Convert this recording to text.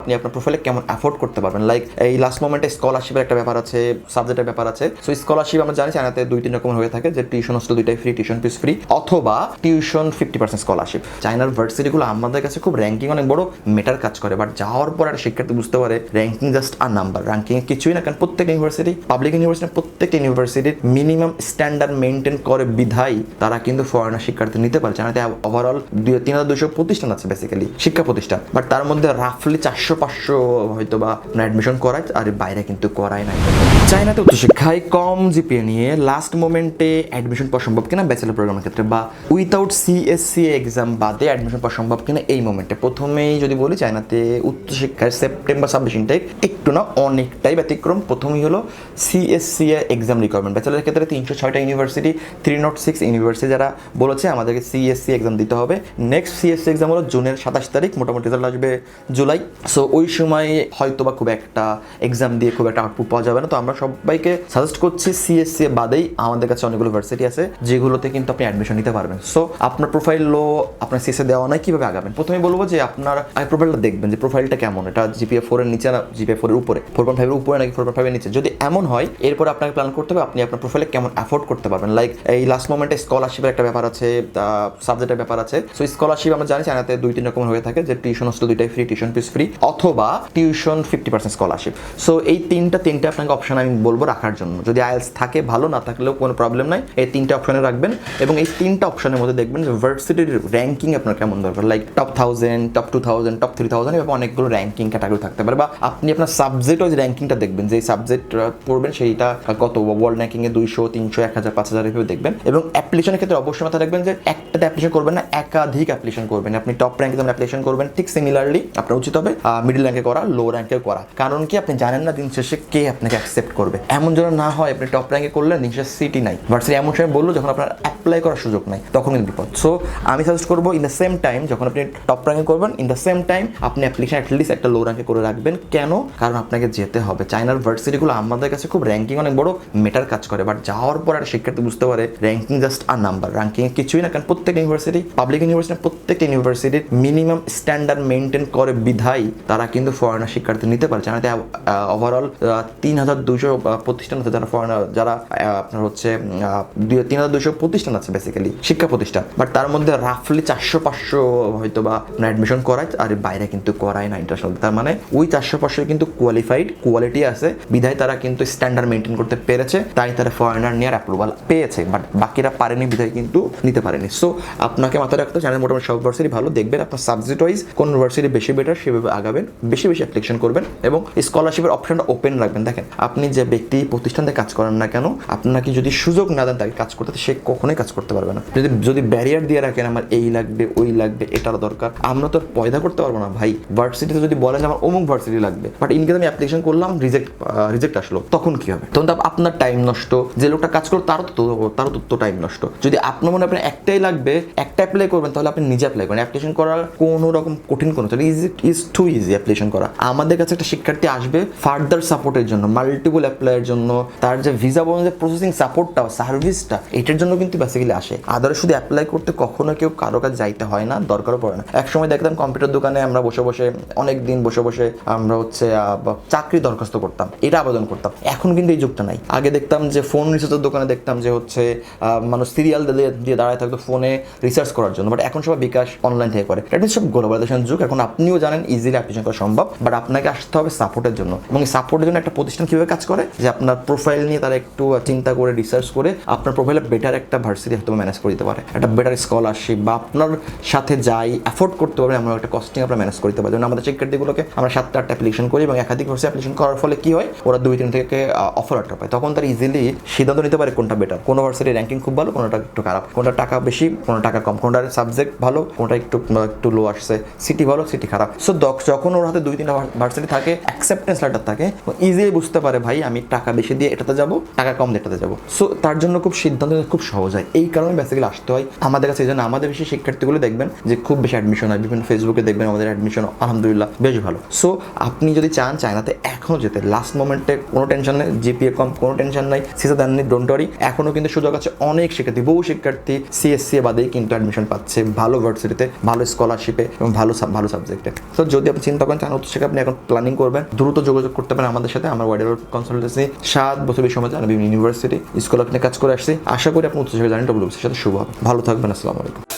আপনি আপনার প্রোফাইলে কেমন অ্যাফোর্ড করতে পারবেন। লাইক এই লাস্ট মোমেন্টে স্কলারশিপের একটা ব্যাপার আছে, সাবজেক্টের ব্যাপার আছে। সো স্কলারশিপ আমরা জানি চায়নাতে 2-3 রকম হয়ে থাকে, যে টিউশন হোস্টেল দুইটাই ফ্রি, টিউশন ফিস ফ্রি, অথবা টিউশন 50% স্কলারশিপ। চায়নার ভার্সিটিগুলো আমাদের কাছে খুব র্যাঙ্কিং অনেক বড় মেটার কাজ করে, বাট যাওয়ার পর একটা শিক্ষার্থী বুঝতে পারে র্যাঙ্কিং জাস্ট আর নাম্বার, র্যাঙ্কিং কিছুই না। কারণ প্রত্যেকটা ইউনিভার্সিটি, পাবলিক ইউনিভার্সিটি, প্রত্যেকটা ইউনিভার্সিটির মিনিমাম স্ট্যান্ডার্ড মেনটেন করে বিধায় তারা কিন্তু ফরেনার শিক্ষার্থী নিতে পারে। চায়নাতে ওভারঅল 3200 প্রতিষ্ঠান আছে বেসিক্যালি শিক্ষা প্রতিষ্ঠান, বাট তার মধ্যে রাফলি 400-500 হয়তো বা অ্যাডমিশন করায়, আর বাইরে কিন্তু করায় নাই। চায়নাতে উচ্চশিক্ষায় কম জিপিএ নিয়ে লাস্ট মোমেন্টে অ্যাডমিশন পাওয়া সম্ভব কিনা ব্যাচেলর প্রোগ্রামের ক্ষেত্রে, বা উইথাউট সিএসসিএ এক্সাম বাদে অ্যাডমিশন পাওয়া সম্ভব কিনা এই মোমেন্টে। প্রথমেই যদি বলি, চায়নাতে উচ্চশিক্ষায় সেপ্টেম্বর 26 ইনটেক একটু না অনেকটাই ব্যতিক্রম। প্রথমেই হলো সিএসসিএ এক্সাম রিকোয়ারমেন্ট। ব্যাচেলরের ক্ষেত্রে 306টা ইউনিভার্সিটি, 306 ইউনিভার্সিটি যারা বলেছে আমাদেরকে সিএসসি এক্সাম দিতে হবে। নেক্সট সিএসসি এক্সাম হলো জুনের 27 তারিখ, মোটামুটি রেজাল্ট আসবে জুলাই। সো ওই সময় হয়তো বা খুব একটা এক্সাম দিয়ে খুব একটা আউটপুট পাওয়া যাবে না। তো আমরা সবাইকে সাজেস্ট করছি সিএসসি বাদেই আমাদের কাছে অনেকগুলো ইউনিভার্সিটি আছে যেগুলোতে কিন্তু আপনি অ্যাডমিশন নিতে পারবেন। সো আপনার প্রোফাইল লো, আপনার সিএসসি দেওয়া নাই, কিভাবে আগাবেন? প্রথমে বলবো যে আপনার প্রোফাইলটা দেখবেন যে প্রোফাইলটা কেমন, এটা জিপিএ 4 এর নিচে না জিপিএ 4 এর উপরে, 4.5 এর উপরে নাকি 4.5 এর নিচে। যদি এমন হয়, এরপর আপনাকে প্ল্যান করতে হবে আপনি আপনার প্রোফাইলে কেমন অ্যাফোর্ড করতে পারবেন। লাইক এই লাস্ট মোমেন্টে স্কলারশিপের একটা ব্যাপার আছে, সাবজেক্টের ব্যাপার আছে। সো স্কলারশিপ আমরা জানি চায়নাতে 2-3 রকম হয়ে থাকে, যে টিউশন হোস্টেল দুইটাই ফ্রি, টিউশন ফিস ফ্রি, অথবা টিউশন 50% স্কলারশিপ। সো এই তিনটা আপনাকে অপশন আমি বলবো রাখার জন্য। যদি আইএলস থাকে ভালো, না থাকলেও কোনো প্রবলেম নাই, এই তিনটা অপশনে রাখবেন। এবং এই তিনটা অপশনের মধ্যে দেখবেন যে ভার্সিটির র্যাঙ্কিং আপনার কেমন দরকার। লাইক টপ 1000, টপ 2000, টপ 3000, এভাবে অনেকগুলো র্যাঙ্কিং ক্যাটাগরি থাকতে পারে। বা আপনি আপনার সাবজেক্ট ওই র্যাঙ্কিংটা দেখবেন, যে সাবজেক্ট পড়বেন সেইটা কত ওয়ার্ল্ড র্যাঙ্কিংয়ে 200, 300, 1000, 5000 এভাবে দেখবেন। এবং অ্যাপ্লিকেশনের ক্ষেত্রে অবশ্যই মাথায় রাখবেন যে একটাতে অ্যাপ্লিকেশন করবেন না, একাধিক অ্যাপ্লিকেশন করবেন। আপনি টপ র্যাঙ্কে যখন অ্যাপ্লিকেশন করবেন, ঠিক সিমিলারলি আপনার উচিত হবে মিডল র্যাঙ্কে করা, লো র্যাঙ্কে করা। কারণ কি, আপনি জানেন না দিন শেষে কে আপনাকে অ্যাকসেপ্ট করবে। এমন যেন না হয় আপনি টপ র্যাঙ্কে করলেন, দিন শেষে সিটি নাই, ভার্সিটি এমন সময় বললো যখন আপনার অ্যাপ্লাই করার সুযোগ নাই, তখন কিন্তু বিপদ। সো আমি সাজেস্ট করবো ইন দ্য সেম টাইম যখন আপনি টপ র্যাঙ্কে করবেন, ইন দ্য সেম টাইম আপনি অ্যাপ্লিকেশন অ্যাটলিস্ট একটা লো র্যাঙ্কে করে রাখবেন। কেন? কারণ আপনাকে যেতে হবে। চায়নার ভার্সিটিগুলো আমাদের কাছে খুব র্যাঙ্কিং অনেক বড় মেটার কাজ করে, বাট যাওয়ার পর একটা শিক্ষার্থী বুঝতে পারে র্যাঙ্কিং জাস্ট আর নাম্বার, র্যাঙ্কিং কিছুই না। কারণ প্রত্যেকটা ইউনিভার্সিটি, পাবলিক ইউনিভার্সিটি, প্রত্যেকটা ইউনিভার্সিটির মিনিমাম স্ট্যান্ডার্ড মেনটেন করে বিধায় তারা কিন্তু ফরেনার শিক্ষার্থী নিতে পারে। চায়নাতে ওভারঅল 3200 প্রতিষ্ঠান আছে যারা ফরেনার, যারা আপনার হচ্ছে 3200 প্রতিষ্ঠান আছে বেসিক্যালি শিক্ষা প্রতিষ্ঠান, বাট তার মধ্যে রাফলি 400-500 হয়তো বা অ্যাডমিশন করায়, আর বাইরে কিন্তু করায় না ইন্টারন্যাশনাল। তার মানে ওই 400-500 কিন্তু কোয়ালিফাইড, কোয়ালিটি আছে বিধায় তারা কিন্তু স্ট্যান্ডার্ড মেনটেন করতে পেরেছে, তাই তারা ফরেনার নেওয়ার অ্যাপ্রুভাল পেয়েছে। বাট বাকিরা পারেনি বিধায় কিন্তু নিতে পারেনি। সো আপনাকে মাথায় রাখতে চায়নার মোটামুটি সব ভার্সিটি ভালো, দেখবেন আপনার সাবজেক্ট ওয়াইজ কোন ভার্সিটি বেশি বেটার, সেভাবে আগাবেন, বেশি বেশি অ্যাপ্লিকেশন করবেন এবং স্কলারশিপের অপশনটা ওপেন রাখবেন। দেখেন, আপনি যে ব্যক্তি প্রতিষ্ঠানে কাজ করেন না কেন, আপনাকে যদি সুযোগ না দেন তাকে কাজ করতে, সে কখনোই কাজ করতে পারবে না। যদি ব্যারিয়ার দিয়ে রাখেন আমার এই লাগবে, ওই লাগবে, এটার দরকার, আমরা তো পয়দা করতে পারবো না ভাই। ভার্সিটিতে যদি বলেন আমার অমুক ভার্সিটি লাগবে, বাট ইনকেস আমি অ্যাপ্লিকেশন করলাম, রিজেক্ট আসলো, তখন কি হবে? তখন তো আপনার টাইম নষ্ট, যে লোকটা কাজ করলো তারও তো টাইম নষ্ট। যদি আপনার মনে আপনার একটাই লাগবে, একটা অ্যাপ্লাই করবেন, তাহলে আপনি নিজে অ্যাপ্লাই করেন। অ্যাপ্লিকেশন করার কোনো রকম কঠিন কোনো ইজ টু ইজি অ্যাপ্লিকেশন করা। আমাদের কাছে একটা শিক্ষার্থী আসবে ফার্দার সাপোর্টের জন্য, মাল্টিপল অ্যাপ্লাইয়ের জন্য, তার যে ভিসা বলুন যে প্রসেসিং সাপোর্টটা, সার্ভিসটা, এটার জন্য কিন্তু বেসিক্যালি আসে। আদারে শুধু অ্যাপ্লাই করতে কখনো কেউ কারো কাছে যাইতে হয় না, দরকারও পড়ে না। একসময় দেখতাম কম্পিউটার দোকানে আমরা বসে বসে অনেক দিন বসে আমরা হচ্ছে চাকরি দরখাস্ত করতাম, এটা আবেদন করতাম। এখন কিন্তু এই যুগটা নাই। আগে দেখতাম যে ফোন রিসার্চের দোকানে দেখতাম যে হচ্ছে মানুষ সিরিয়াল দিয়ে দাঁড়ায় থাকতো ফোনে রিসার্চ করার জন্য, বাট এখন সবাই বিকাশ অনলাইন থেকে করে। এটা সব গ্লোবালাইজেশন যুগ। এখন আপনিও জানেন ইজিলি অ্যাপ্লিকেশন করা সম্ভব, বাট আপনাকে আসতে হবে সাপোর্টের জন্য। এবং এই সাপোর্টের জন্য একটা প্রতিষ্ঠান কীভাবে কাজ করে, যে আপনার প্রোফাইল নিয়ে তারা একটু চিন্তা করে রিসার্চ করে আপনার প্রোফাইলে বেটার একটা ভার্সিটি হয়তো ম্যানেজ করে দিতে পারে, একটা বেটার স্কলারশিপ, বা আপনার সাথে যাই অ্যাফোর্ড করতে পারবে এমন একটা কস্টিং আপনার ম্যানেজ করতে পারবে। যেমন আমাদের শিক্ষার্থীগুলোকে আমরা 7-8টা অ্যাপ্লিকেশন করি, এবং একাধিক ভার্সিটি অ্যাপ্লিকেশন করার ফলে কি হয়, ওরা 2-3 থেকে অফার লেটার পায়। তখন তারা ইজিলি সিদ্ধান্ত নিতে পারে কোনটা বেটার, কোনো ভার্সিটির র্যাঙ্কিং খুব ভালো, কোনোটা একটু খারাপ, কোনটা টাকা বেশি, কোনো টাকা কম, কোনটার সাবজেক্ট ভালো, কোনটা একটু লো আসছে, সিটি ভালো, সিটি খারাপ। সো যখন ওর হাতে 2-3টা ভার্সিটি থাকে, অ্যাকসেপ্টেন্স লেটার থাকে, ইজিলি বুঝতে পারে ভাই আমি টাকা বেশি দিয়ে এটাতে যাবো, টাকা কম দিয়ে এটাতে যাবো। সো তার জন্য খুব সিদ্ধান্ত খুব সহজ হয়। এই কারণে বেসিক্যালি আসতে হয় আমাদের কাছে। এই জন্য আমাদের বেশি শিক্ষার্থীগুলো দেখবেন যে খুব বেশি অ্যাডমিশন হয়, বিভিন্ন ফেসবুকে দেখবেন আমাদের অ্যাডমিশন আলহামদুলিল্লাহ বেশ ভালো। সো আপনি যদি চান চায়নাতে এখনও যেতে, লাস্ট মোমেন্টে কোনো টেনশন নেই, জিপিএ কম কোনো টেনশন নাই, সিসা দেননি, ডোন্ট ওয়ারি। এখনও কিন্তু সুযোগ আছে। অনেক শিক্ষার্থী, বহু শিক্ষার্থী সিএসসি বাদেই কিন্তু অ্যাডমিশন পাচ্ছে ভালো ভার্সিটিতে, ভালো স্কলারশিপে এবং ভালো সাবজেক্টে। তো যদি আপনি চিন্তা চিন্তা করেন চান উচ্চশিক্ষা আপনি এখন প্ল্যানিং করবেন, দ্রুত যোগাযোগ করতে পারেন আমাদের সাথে। আমার ওয়াইড কনসালটেন্সি 7 বছরের সময় জানা বিভিন্ন ইউনিভার্সিটি স্কুল আপনি কাজ করে আসছি। আশা করি আপনি উচ্চশিক্ষা জার্নি WBCS সাথে শুভ হবে। ভালো থাকবেন, আসসালামু আলাইকুম।